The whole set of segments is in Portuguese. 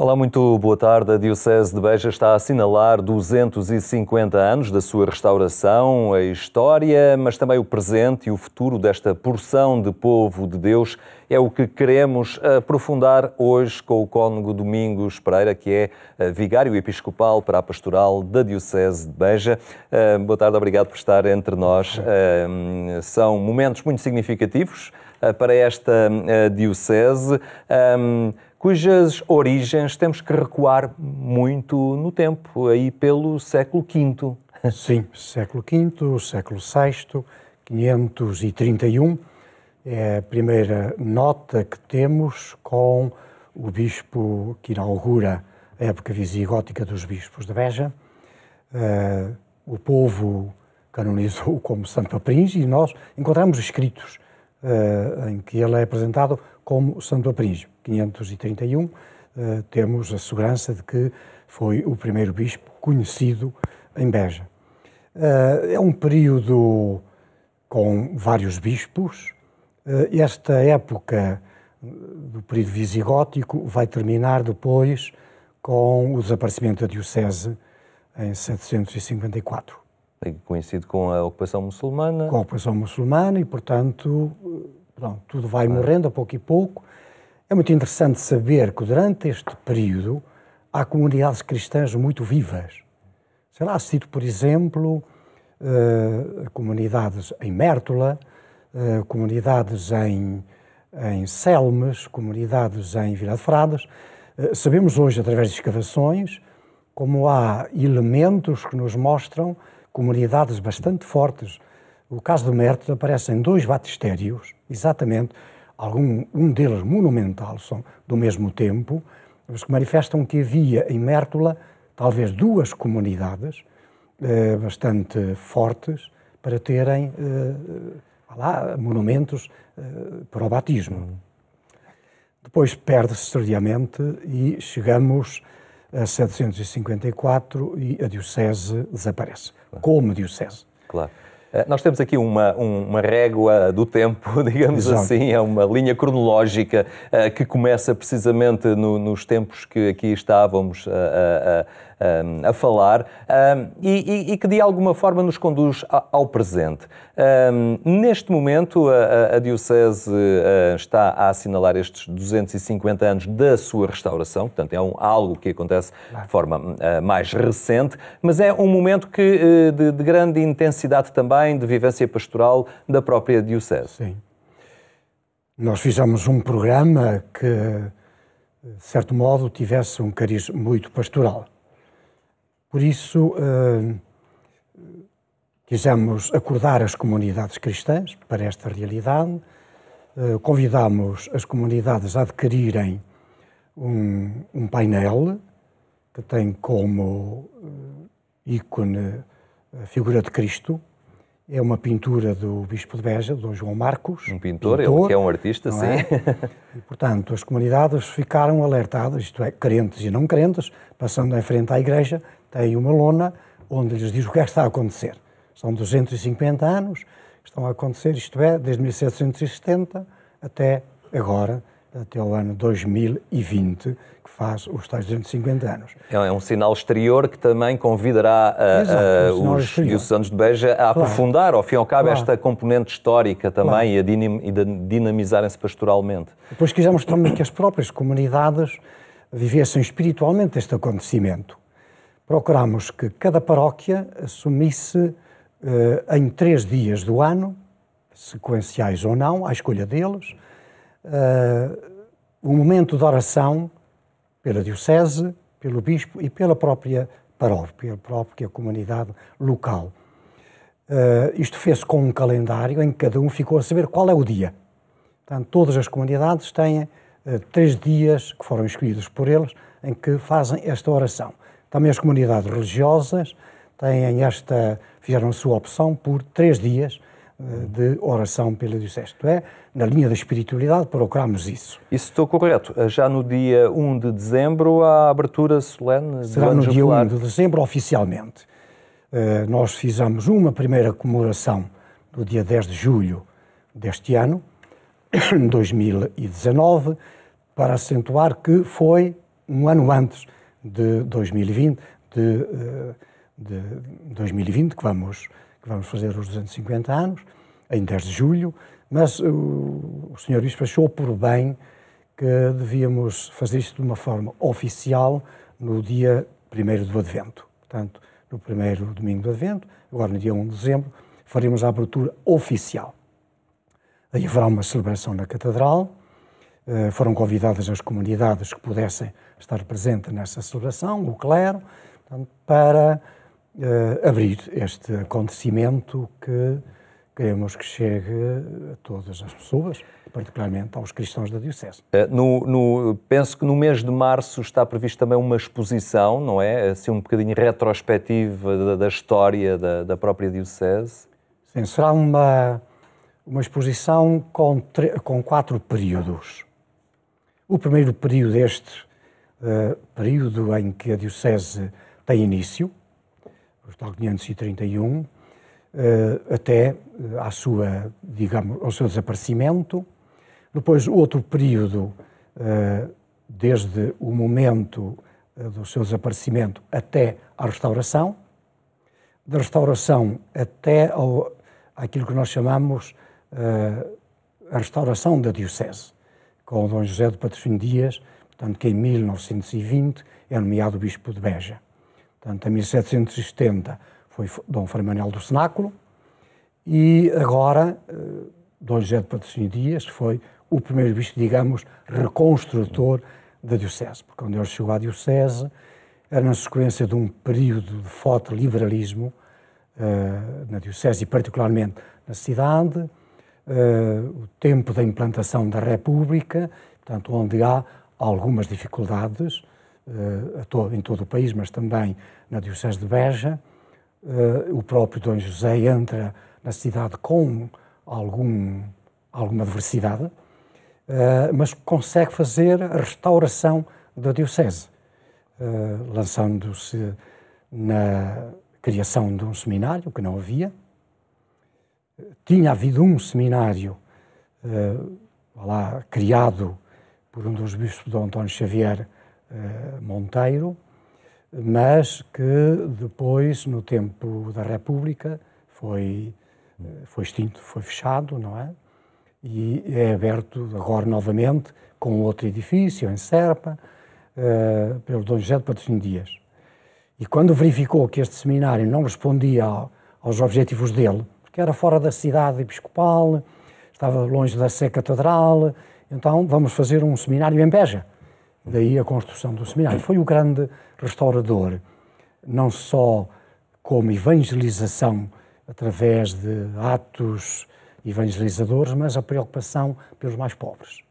Olá, muito boa tarde. A Diocese de Beja está a assinalar 250 anos da sua restauração, a história, mas também o presente e o futuro desta porção de povo de Deus. É o que queremos aprofundar hoje com o cônego Domingos Pereira, que é vigário episcopal para a pastoral da Diocese de Beja. Boa tarde, obrigado por estar entre nós. São momentos muito significativos para esta Diocese, cujas origens temos que recuar muito no tempo, aí pelo século V. Sim, século V, século VI, 531, é a primeira nota que temos com o bispo que inaugura a época visigótica dos bispos de Beja. O povo canonizou como Santo Papringe e nós encontramos escritos em que ele é apresentado como Santo Papringe. 531, temos a segurança de que foi o primeiro bispo conhecido em Beja. É um período com vários bispos. Esta época do período visigótico vai terminar depois com o desaparecimento da Diocese em 754. Coincide com a ocupação muçulmana. Com a ocupação muçulmana e, portanto, pronto, tudo vai morrendo a pouco e pouco. É muito interessante saber que durante este período há comunidades cristãs muito vivas. Sei lá, cito, por exemplo, comunidades em Mértola, comunidades em Selmes, comunidades em Vila de Fradas. Sabemos hoje, através de escavações, como há elementos que nos mostram comunidades bastante fortes. No caso de Mértola aparecem dois batistérios, exatamente, um deles monumental, são do mesmo tempo, mas que manifestam que havia em Mértola talvez duas comunidades bastante fortes para terem monumentos para o batismo. Depois perde-se seriamente e chegamos a 754 e a Diocese desaparece, como Diocese. Claro. Nós temos aqui uma régua do tempo, digamos Exato. assim, é uma linha cronológica que começa precisamente nos tempos que aqui estávamos a falar e que de alguma forma nos conduz ao presente. Neste momento a Diocese está a assinalar estes 250 anos da sua restauração, portanto é algo que acontece de forma mais recente, mas é um momento de grande intensidade também, de vivência pastoral da própria Diocese. Sim. Nós fizemos um programa que, de certo modo, tivesse um cariz muito pastoral. Por isso, quisemos acordar as comunidades cristãs para esta realidade, convidamos as comunidades a adquirirem um painel que tem como ícone a figura de Cristo. É uma pintura do Bispo de Beja, Dom João Marcos. Um pintor, ele que é um artista, sim. E, portanto, as comunidades ficaram alertadas, isto é, crentes e não crentes, passando em frente à igreja, tem uma lona onde lhes diz o que é que está a acontecer. São 250 anos que estão a acontecer, isto é, desde 1770 até agora, até o ano 2020, que faz os tais 250 anos. É um sinal exterior que também convidará os diocesanos de Beja a aprofundar, ao fim e ao cabo, esta componente histórica também e a dinamizarem-se pastoralmente. Depois quisemos também que as próprias comunidades vivessem espiritualmente este acontecimento. Procuramos que cada paróquia assumisse em 3 dias do ano, sequenciais ou não, à escolha deles, um momento de oração pela Diocese, pelo Bispo e pela própria paróquia, pela própria comunidade local. Isto fez-se com um calendário em que cada um ficou a saber qual é o dia. Portanto, todas as comunidades têm 3 dias que foram escolhidos por eles em que fazem esta oração. Também as comunidades religiosas fizeram a sua opção por 3 dias de oração pela Diocese. Isto é, na linha da espiritualidade, procuramos isso. Isso estou correto. Já no dia 1 de dezembro, há abertura solene? Será no dia 1 de dezembro, oficialmente. Nós fizemos uma primeira comemoração no dia 10 de julho deste ano, 2019, para acentuar que foi um ano antes de 2020, que vamos fazer os 250 anos, em 10 de julho, mas o Sr. Bispo achou por bem que devíamos fazer isto de uma forma oficial no dia 1º do Advento. Portanto, no primeiro domingo do Advento, agora no dia 1 de dezembro, faremos a abertura oficial. Aí haverá uma celebração na Catedral, foram convidadas as comunidades que pudessem estar presentes nessa celebração, o clero, portanto, para abrir este acontecimento que queremos que chegue a todas as pessoas, particularmente aos cristãos da Diocese. Penso que no mês de março está prevista também uma exposição, não é? Assim, um bocadinho retrospectiva da história da própria Diocese. Sim, será uma exposição com 4 períodos. O primeiro período, período em que a Diocese tem início, o 531, até ao seu desaparecimento. Depois, outro período, desde o momento do seu desaparecimento até à restauração. Da restauração até aquilo que nós chamamos a restauração da Diocese, com Dom José de Patrocínio Dias, portanto, que em 1920 é nomeado Bispo de Beja. Portanto, em 1770 foi Dom Frei Manuel do Cenáculo e agora Dom José de Patrocínio Dias foi o primeiro bispo, digamos, reconstrutor da Diocese, porque quando ele chegou à Diocese era na sequência de um período de forte liberalismo na Diocese e particularmente na cidade, o tempo da implantação da República, portanto, onde há algumas dificuldades em todo o país, mas também na Diocese de Beja. O próprio Dom José entra na cidade com alguma adversidade, mas consegue fazer a restauração da Diocese, lançando-se na criação de um seminário, que não havia. Tinha havido um seminário criado por um dos bispos, Dom António Xavier Monteiro, mas que depois, no tempo da República, foi extinto, foi fechado, não é? E é aberto agora novamente com outro edifício, em Serpa, pelo Dom José de Patrocínio Dias. E quando verificou que este seminário não respondia aos objetivos dele, porque era fora da cidade episcopal, estava longe da Sé Catedral, então vamos fazer um seminário em Beja. Daí a construção do seminário. Foi o grande restaurador, não só como evangelização através de atos evangelizadores, mas a preocupação pelos mais pobres.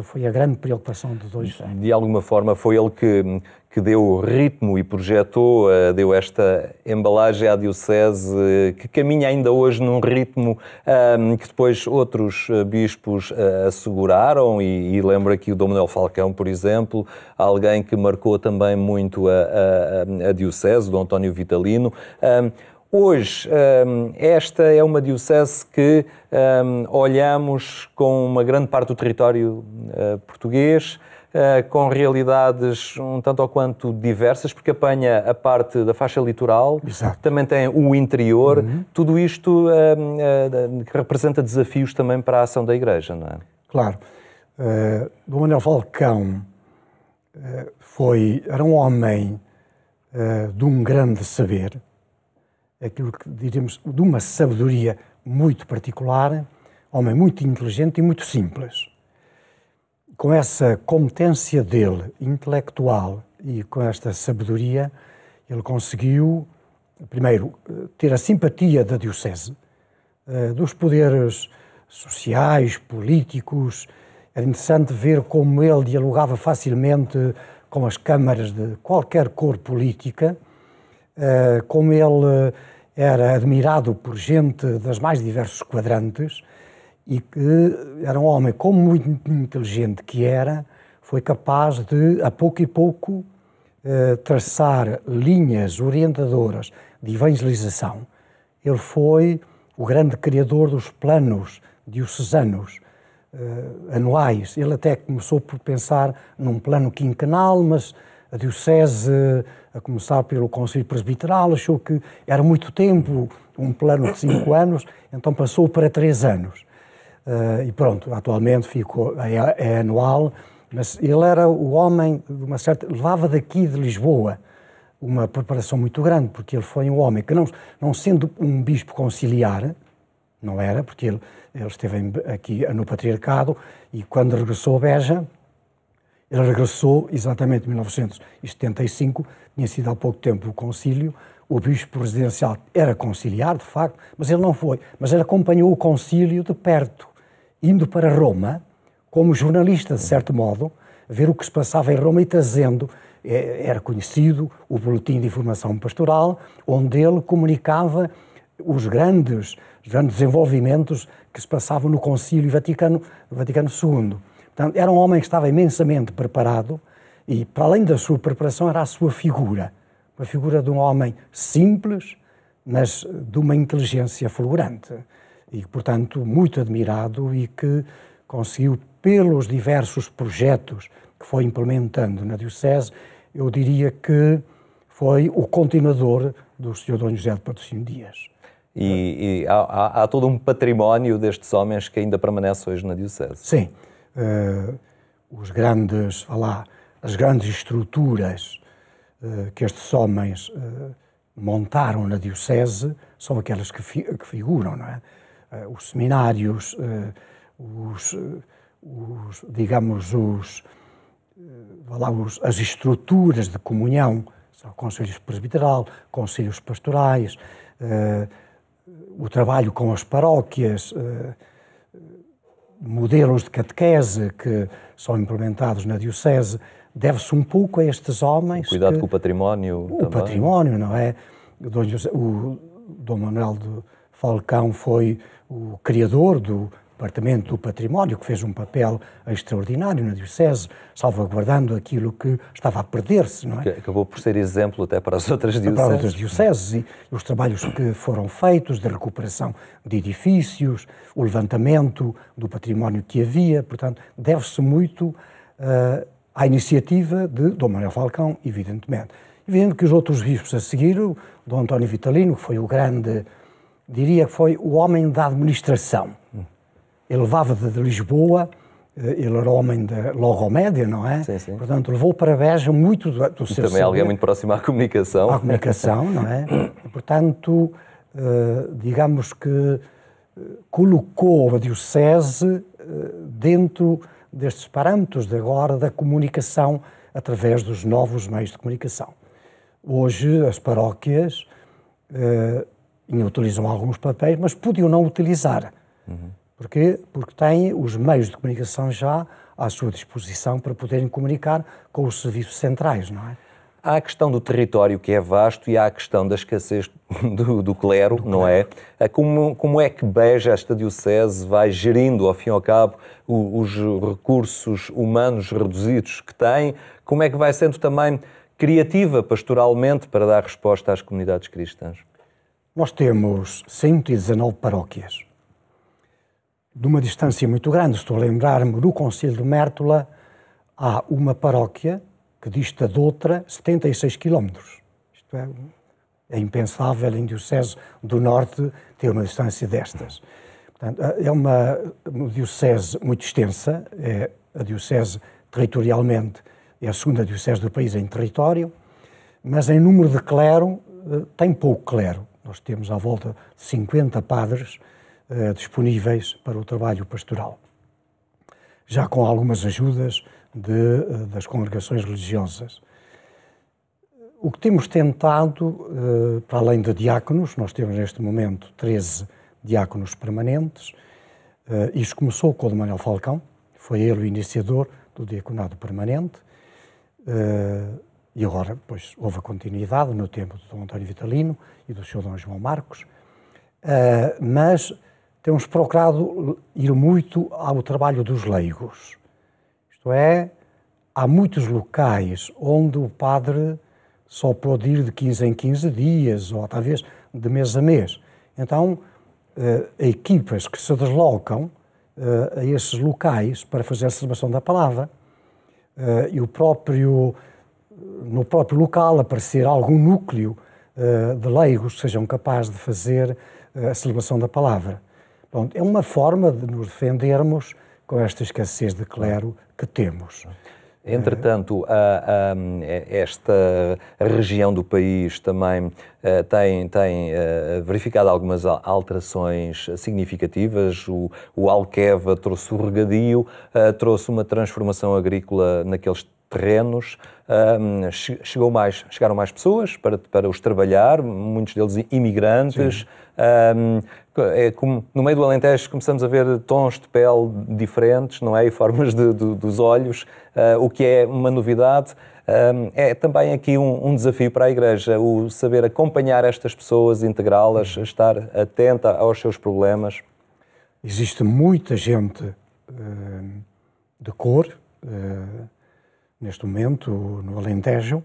Foi a grande preocupação de Dom José. De alguma forma foi ele que deu ritmo e projetou, deu esta embalagem à Diocese, que caminha ainda hoje num ritmo que depois outros bispos asseguraram, e lembro aqui o Dom Manuel Falcão, por exemplo, alguém que marcou também muito a Diocese, o Dom António Vitalino. Hoje, esta é uma diocese que olhamos com uma grande parte do território português, com realidades um tanto ou quanto diversas, porque apanha a parte da faixa litoral, exato, também tem o interior, tudo isto que representa desafios também para a ação da Igreja, não é? Claro. Dom Manuel Falcão era um homem de um grande saber, aquilo que diríamos de uma sabedoria muito particular, homem muito inteligente e muito simples. Com essa competência dele, intelectual, e com esta sabedoria, ele conseguiu, primeiro, ter a simpatia da Diocese, dos poderes sociais, políticos. Era interessante ver como ele dialogava facilmente com as câmaras de qualquer cor política, como ele era admirado por gente das mais diversos quadrantes e que era um homem, como muito inteligente que era, foi capaz de, a pouco e pouco, traçar linhas orientadoras de evangelização. Ele foi o grande criador dos planos diocesanos, anuais. Ele até começou por pensar num plano quinquenal, mas a Diocese, a começar pelo Conselho Presbiteral, achou que era muito tempo, um plano de 5 anos, então passou para 3 anos. E pronto, atualmente é anual, mas ele era o homem de uma certa... levava daqui de Lisboa uma preparação muito grande, porque ele foi um homem que, não sendo um bispo conciliar, não era, porque ele esteve aqui no Patriarcado, e quando regressou a Beja, ele regressou exatamente em 1975, tinha sido há pouco tempo o concílio, o bispo residencial era conciliar, de facto, mas ele não foi. Mas ele acompanhou o concílio de perto, indo para Roma, como jornalista, de certo modo, a ver o que se passava em Roma e trazendo, era conhecido, o boletim de informação pastoral, onde ele comunicava os grandes desenvolvimentos que se passavam no Concílio Vaticano II. Portanto, era um homem que estava imensamente preparado e, para além da sua preparação, era a sua figura. Uma figura de um homem simples, mas de uma inteligência fulgurante. E, portanto, muito admirado e que conseguiu, pelos diversos projetos que foi implementando na Diocese, eu diria que foi o continuador do Sr. Dom José de Patrocínio Dias. E há todo um património destes homens que ainda permanece hoje na Diocese. Sim. As grandes estruturas que estes homens montaram na Diocese são aquelas que figuram, não é? Os seminários, as estruturas de comunhão, conselhos presbiteral, conselhos pastorais, o trabalho com as paróquias, modelos de catequese que são implementados na Diocese, deve-se um pouco a estes homens. Cuidado com o património. O património, não é? O Dom Manuel de Falcão foi o criador do Departamento do Património, que fez um papel extraordinário na Diocese, salvaguardando aquilo que estava a perder-se, não é? Que acabou por ser exemplo até para as outras dioceses. Para outras dioceses, e os trabalhos que foram feitos de recuperação de edifícios, o levantamento do património que havia, portanto, deve-se muito à iniciativa de Dom Manuel Falcão, evidentemente. Evidente que os outros bispos a seguir, o Dom António Vitalino, que foi o grande, diria que foi o homem da administração. Ele levava de Lisboa, ele era homem da Logomédia, não é? Sim, sim. Portanto, levou para Beja muito do seu também alguém muito próximo à comunicação. À comunicação, não é? E, portanto, digamos que colocou a Diocese dentro destes parâmetros de agora da comunicação através dos novos meios de comunicação. Hoje, as paróquias utilizam alguns papéis, mas podiam não utilizar. Porquê? Porque têm os meios de comunicação já à sua disposição para poderem comunicar com os serviços centrais, não é? Há a questão do território, que é vasto, e há a questão da escassez do clero, não é? Como é que Beja, esta diocese, vai gerindo, ao fim e ao cabo, os recursos humanos reduzidos que tem? Como é que vai sendo também criativa pastoralmente para dar resposta às comunidades cristãs? Nós temos 119 paróquias. De uma distância muito grande, estou a lembrar-me, no Concelho de Mértola há uma paróquia que dista de outra 76 quilómetros. Isto é impensável em Diocese do Norte ter uma distância destas. Portanto, é uma diocese muito extensa, é a diocese territorialmente, é a segunda diocese do país em território, mas em número de clero tem pouco clero. Nós temos à volta de 50 padres disponíveis para o trabalho pastoral, já com algumas ajudas das congregações religiosas. O que temos tentado, para além de diáconos, nós temos neste momento 13 diáconos permanentes. Isso começou com o Dom Manuel Falcão, foi ele o iniciador do diaconado permanente, e agora depois houve a continuidade no tempo do Dom António Vitalino e do Sr. Dom João Marcos, mas temos procurado ir muito ao trabalho dos leigos. Isto é, há muitos locais onde o padre só pode ir de 15 em 15 dias, ou talvez de mês a mês. Então, equipas que se deslocam a esses locais para fazer a celebração da palavra. E no próprio local aparecer algum núcleo de leigos que sejam capazes de fazer a celebração da palavra. Pronto, é uma forma de nos defendermos com esta escassez de clero que temos. Entretanto, esta região do país também tem verificado algumas alterações significativas. O Alqueva trouxe o regadio, trouxe uma transformação agrícola naqueles terrenos, chegaram mais pessoas para os trabalhar, muitos deles imigrantes. Como no meio do Alentejo começamos a ver tons de pele diferentes, não é? E formas dos olhos, o que é uma novidade. É também aqui um desafio para a Igreja, o saber acompanhar estas pessoas, integrá-las, estar atenta aos seus problemas. Existe muita gente de cor, neste momento, no Alentejo.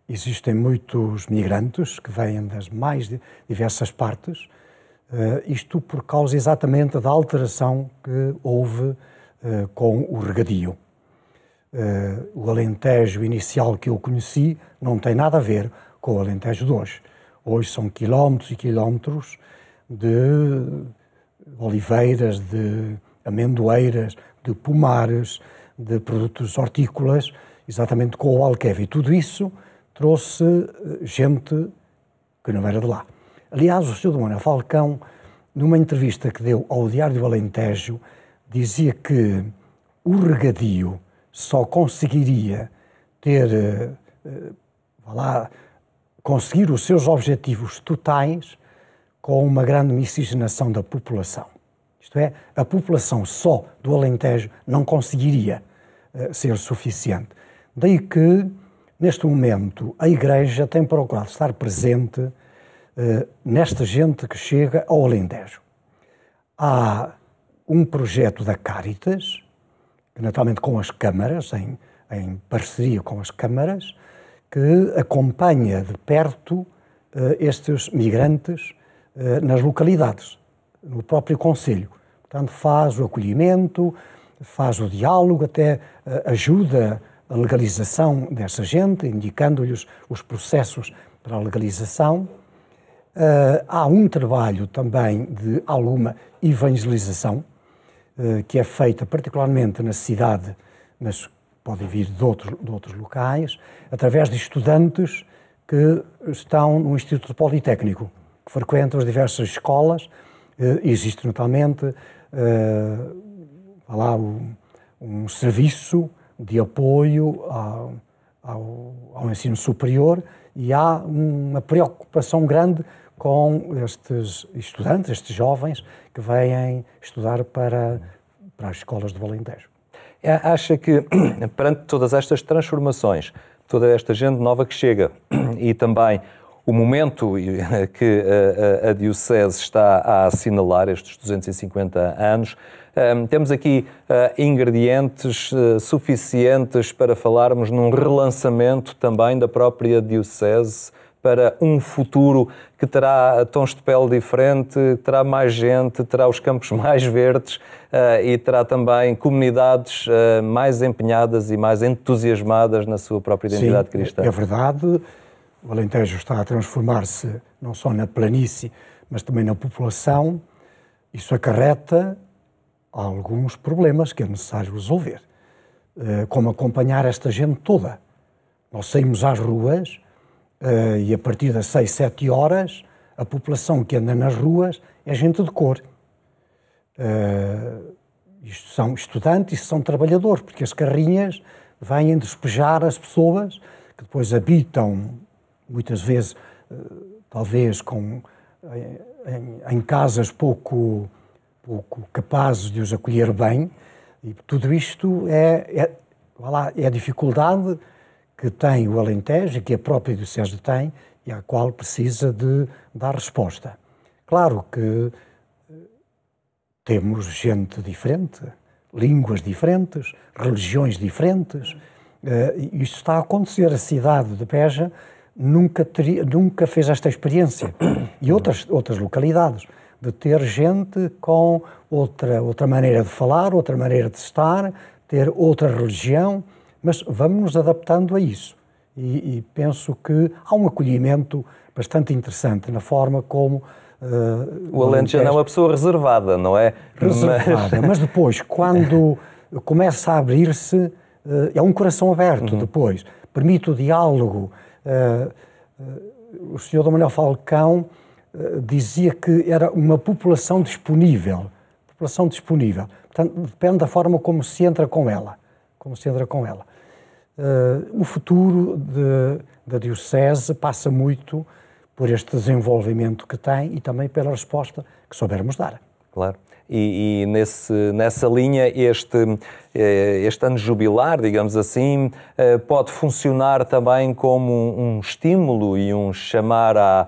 Existem muitos migrantes que vêm das mais diversas partes, isto por causa exatamente da alteração que houve com o regadio. O Alentejo inicial que eu conheci não tem nada a ver com o Alentejo de hoje. Hoje são quilómetros e quilómetros de oliveiras, de amendoeiras, de pomares, de produtos hortícolas, exatamente com o Alqueva. E tudo isso trouxe gente que não era de lá. Aliás, o Sr. Manuel Falcão, numa entrevista que deu ao Diário do Alentejo, dizia que o regadio só conseguiria conseguir os seus objetivos totais com uma grande miscigenação da população. Isto é, a população só do Alentejo não conseguiria ser suficiente. Daí que, neste momento, a Igreja tem procurado estar presente nesta gente que chega ao Alentejo. Há um projeto da Cáritas, naturalmente com as câmaras, em parceria com as câmaras, que acompanha de perto estes migrantes nas localidades, no próprio concelho. Portanto, faz o acolhimento, faz o diálogo, até ajuda a legalização dessa gente, indicando-lhes os processos para a legalização. Há um trabalho também de alguma evangelização, que é feita particularmente na cidade, mas podem vir de outros locais, através de estudantes que estão no Instituto Politécnico, que frequentam as diversas escolas. Existe naturalmente um serviço de apoio ao ensino superior, e há uma preocupação grande com estes estudantes, estes jovens que vêm estudar para as escolas do Alentejo. Acha que, perante todas estas transformações, toda esta gente nova que chega e também o momento que a Diocese está a assinalar, estes 250 anos, temos aqui ingredientes suficientes para falarmos num relançamento também da própria Diocese para um futuro que terá tons de pele diferente, terá mais gente, terá os campos mais verdes e terá também comunidades mais empenhadas e mais entusiasmadas na sua própria identidade cristã. É verdade. O Alentejo está a transformar-se não só na planície, mas também na população. Isso acarreta alguns problemas que é necessário resolver. Como acompanhar esta gente toda. Nós saímos às ruas e a partir das 6, 7 horas, a população que anda nas ruas é gente de cor. Isto são estudantes e são trabalhadores, porque as carrinhas vêm despejar as pessoas que depois habitam, muitas vezes, talvez em casas pouco capazes de os acolher bem, e tudo isto é a dificuldade que tem o Alentejo e que a própria Diocese tem e à qual precisa de dar resposta. Claro que temos gente diferente, línguas diferentes, religiões diferentes. Isto está a acontecer. A cidade de Beja nunca fez esta experiência. E outras localidades. de ter gente com outra maneira de falar, outra maneira de estar, ter outra religião, mas vamos nos adaptando a isso. E penso que há um acolhimento bastante interessante na forma como... o alentejano é uma pessoa reservada, não é? Reservada, mas depois, quando começa a abrir-se, é um coração aberto depois, permite o diálogo. O Sr. Dom Manuel Falcão dizia que era uma população disponível. Portanto, depende da forma como se entra com ela. O futuro da Diocese passa muito por este desenvolvimento que tem e também pela resposta que soubermos dar. Claro. E nessa linha, este ano jubilar, digamos assim, pode funcionar também como um estímulo e um chamar a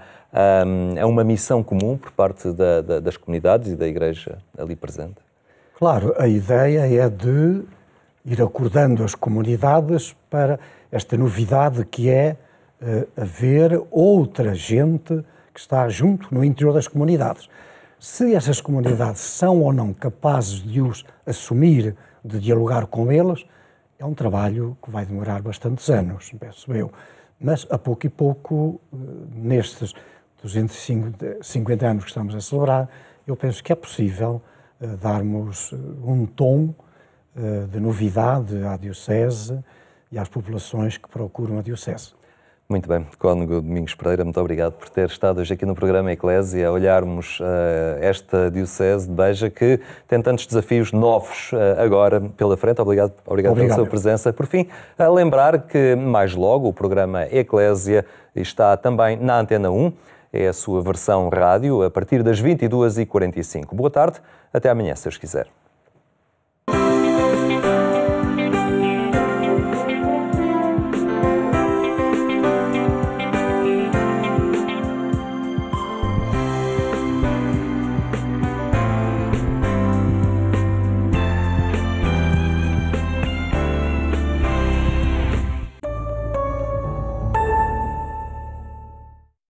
uma missão comum por parte das comunidades e da Igreja ali presente? Claro, a ideia é de ir acordando as comunidades para esta novidade que é haver outra gente que está junto no interior das comunidades. Se essas comunidades são ou não capazes de os assumir, de dialogar com eles, é um trabalho que vai demorar bastantes anos, penso eu. Mas, a pouco e pouco, nestes 250 anos que estamos a celebrar, eu penso que é possível darmos um tom de novidade à Diocese e às populações que procuram a Diocese. Muito bem. Cônego Domingos Pereira, muito obrigado por ter estado hoje aqui no programa Eclésia, a olharmos esta Diocese de Beja, que tem tantos desafios novos agora pela frente. Obrigado pela sua presença. Por fim, a lembrar que mais logo o programa Eclésia está também na Antena 1, é a sua versão rádio, a partir das 22h45. Boa tarde, até amanhã, se Deus quiser.